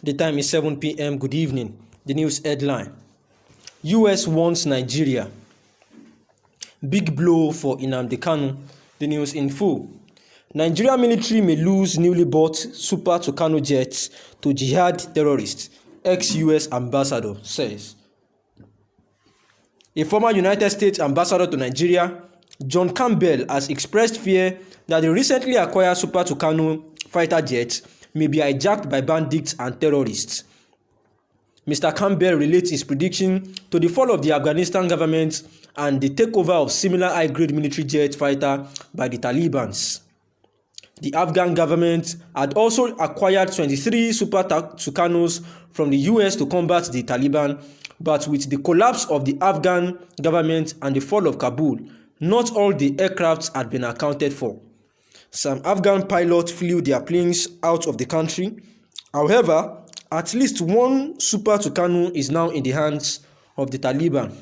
The time is 7 p.m. Good evening. The news headline: US warns Nigeria. Big blow for Nnamdi Kanu. The news in full. Nigeria military may lose newly bought Super Tucano jets to jihad terrorists, ex-US ambassador says. A former United States ambassador to Nigeria, John Campbell, has expressed fear that the recently acquired Super Tucano fighter jets may be hijacked by bandits and terrorists. Mr. Campbell relates his prediction to the fall of the Afghanistan government and the takeover of similar high-grade military jet fighter by the Taliban. The Afghan government had also acquired 23 Super Tucanos from the US to combat the Taliban, but with the collapse of the Afghan government and the fall of Kabul, not all the aircrafts had been accounted for. Some Afghan pilots flew their planes out of the country. However, at least one Super Tucano is now in the hands of the Taliban.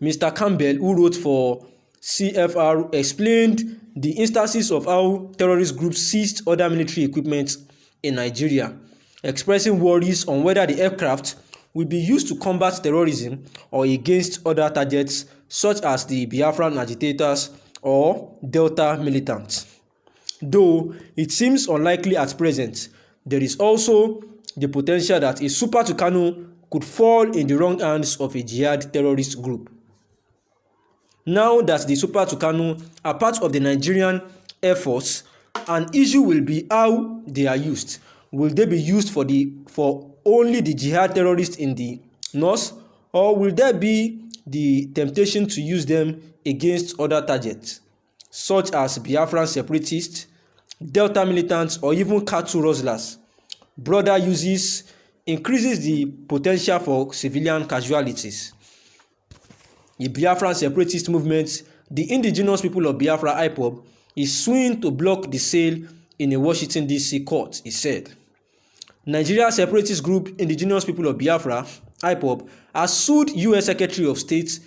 Mr. Campbell, who wrote for CFR, explained the instances of how terrorist groups seized other military equipment in Nigeria, expressing worries on whether the aircraft will be used to combat terrorism or against other targets such as the Biafran agitators or Delta militants. Though it seems unlikely at present, there is also the potential that a Super Tucano could fall in the wrong hands of a jihad terrorist group. Now that the Super Tucano are part of the Nigerian Air Force, an issue will be how they are used. Will they be used for only the jihad terrorists in the north, or will there be the temptation to use them against other targets, such as Biafran separatists, Delta militants, or even cattle rustlers? Broader uses increases the potential for civilian casualties. The Biafran separatist movement, the indigenous people of Biafra IPOB, is suing to block the sale in a Washington DC court, he said. Nigeria separatist group Indigenous People of Biafra IPOB has sued US Secretary of State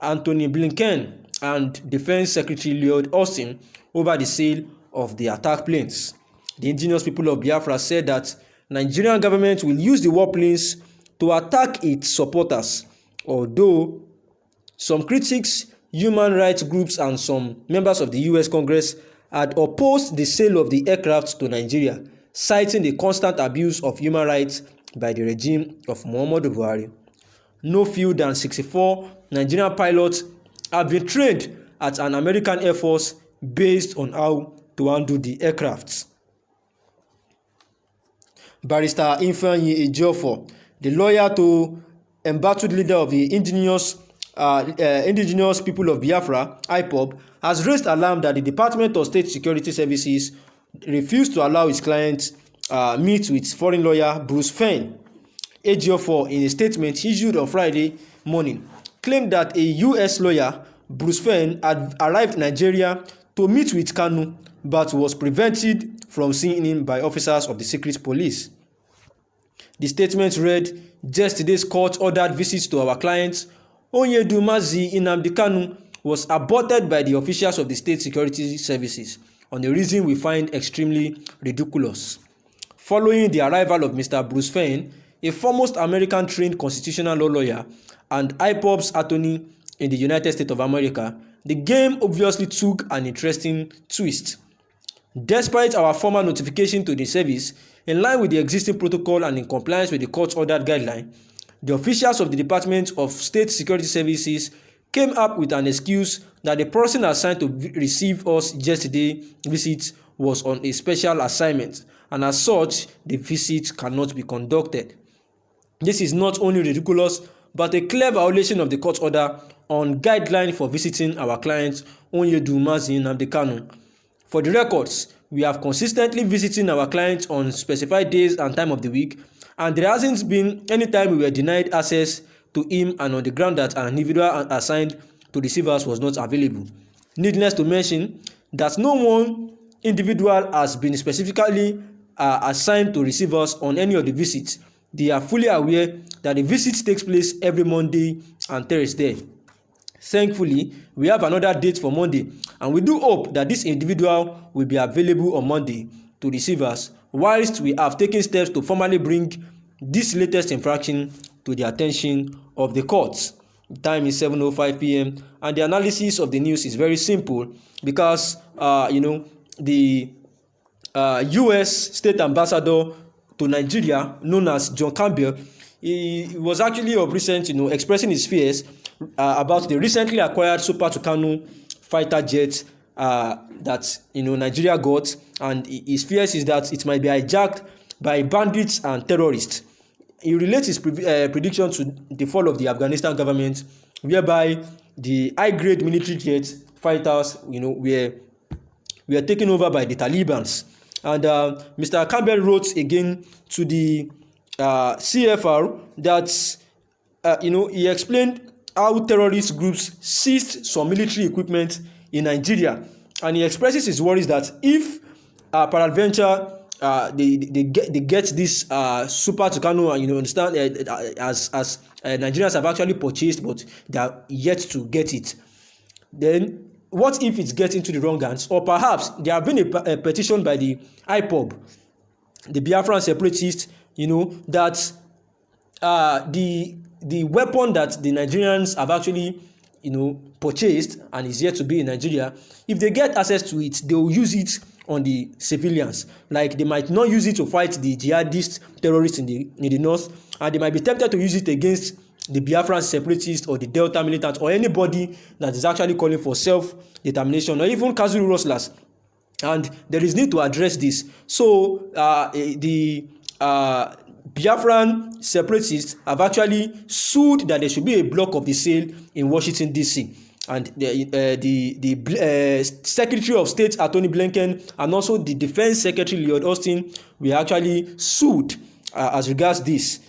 Antony Blinken and Defense Secretary Lloyd Austin over the sale of the attack planes. The Indigenous People of Biafra said that Nigerian government will use the warplanes to attack its supporters, although some critics, human rights groups, and some members of the US Congress had opposed the sale of the aircraft to Nigeria, citing the constant abuse of human rights by the regime of Muhammadu Buhari. No fewer than 64 Nigerian pilots have been trained at an American Air Force based on how to handle the aircrafts. Barrister Ifeanyi Ejiofor, the lawyer to embattled leader of the indigenous people of Biafra IPOB, has raised alarm that the Department of State Security Services refused to allow his client meet with foreign lawyer Bruce Fein. Ejiofor, in a statement issued on Friday morning, claimed that a US lawyer, Bruce Fein, had arrived in Nigeria to meet with Kanu, but was prevented from seeing him by officers of the secret police. The statement read, "Yesterday's court-ordered visits to our client, Onyedumazi Nnamdi Kanu, was aborted by the officials of the State Security Services on a reason we find extremely ridiculous." Following the arrival of Mr. Bruce Fein, a foremost American-trained constitutional law lawyer and IPOB's attorney in the United States of America, the game obviously took an interesting twist. Despite our formal notification to the service, in line with the existing protocol and in compliance with the court-ordered guideline, the officials of the Department of State Security Services came up with an excuse that the person assigned to receive us yesterday's visit was on a special assignment, and as such, the visit cannot be conducted. This is not only ridiculous, but a clear violation of the court order on guideline for visiting our client Onyedumazi Nnamdi Kanu. For the records, we have consistently visiting our clients on specified days and time of the week, and there hasn't been any time we were denied access to him and on the ground that an individual assigned to receive us was not available. Needless to mention that no one individual has been specifically assigned to receive us on any of the visits. They are fully aware that the visit takes place every Monday and Thursday. Thankfully, we have another date for Monday, and we do hope that this individual will be available on Monday to receivers, whilst we have taken steps to formally bring this latest infraction to the attention of the courts. The time is 7:05 p.m. and the analysis of the news is very simple because the U.S. State Ambassador to Nigeria, known as John Campbell, he was actually of recent, expressing his fears about the recently acquired Super Tucano fighter jet that Nigeria got, and his fears is that it might be hijacked by bandits and terrorists. He relates his prediction to the fall of the Afghanistan government, whereby the high-grade military jet fighters, were taken over by the Taliban. And Mr. Campbell wrote again to the CFR that he explained how terrorist groups seized some military equipment in Nigeria, and he expresses his worries that if peradventure they get this Super Tucano, understand, as Nigerians have actually purchased, but they are yet to get it, then what if it gets into the wrong hands? Or perhaps there have been a petition by the IPOB, the Biafran separatists, that the weapon that the Nigerians have actually purchased and is yet to be in Nigeria, if they get access to it, they will use it on the civilians. Like, they might not use it to fight the jihadist terrorists in the north, and they might be tempted to use it against the Biafran separatists or the Delta militants or anybody that is actually calling for self-determination, or even casual rustlers. And there is need to address this. So the Biafran separatists have actually sued that there should be a block of the sale in Washington, D.C. And the Secretary of State Attorney Blinken and also the Defense Secretary Lloyd Austin were actually sued as regards this.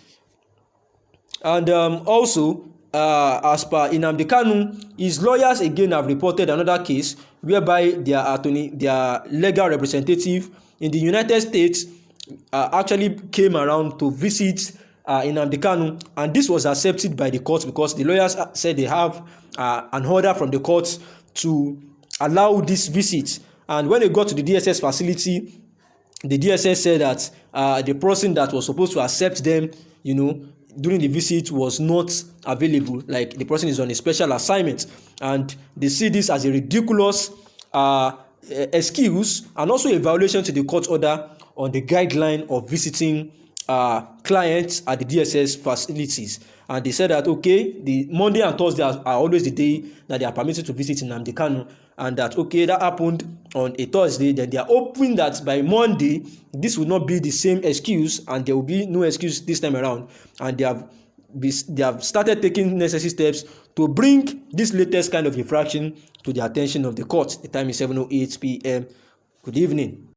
And also, as per Nnamdi Kanu, his lawyers again have reported another case whereby their legal representative in the United States actually came around to visit Nnamdi Kanu, and this was accepted by the court because the lawyers said they have an order from the court to allow this visit. And when they got to the DSS facility, the DSS said that the person that was supposed to accept them, during the visit was not available. Like, the person is on a special assignment, and they see this as a ridiculous excuse and also a violation to the court order on the guideline of visiting clients at the DSS facilities. And they said that, okay, the Monday and Thursday are always the day that they are permitted to visit Nnamdi Kanu, and that, okay, that happened on a Thursday. Then they are hoping that by Monday this will not be the same excuse, and there will be no excuse this time around. And they have started taking necessary steps to bring this latest kind of infraction to the attention of the court. The time is 7:08 p.m. Good evening.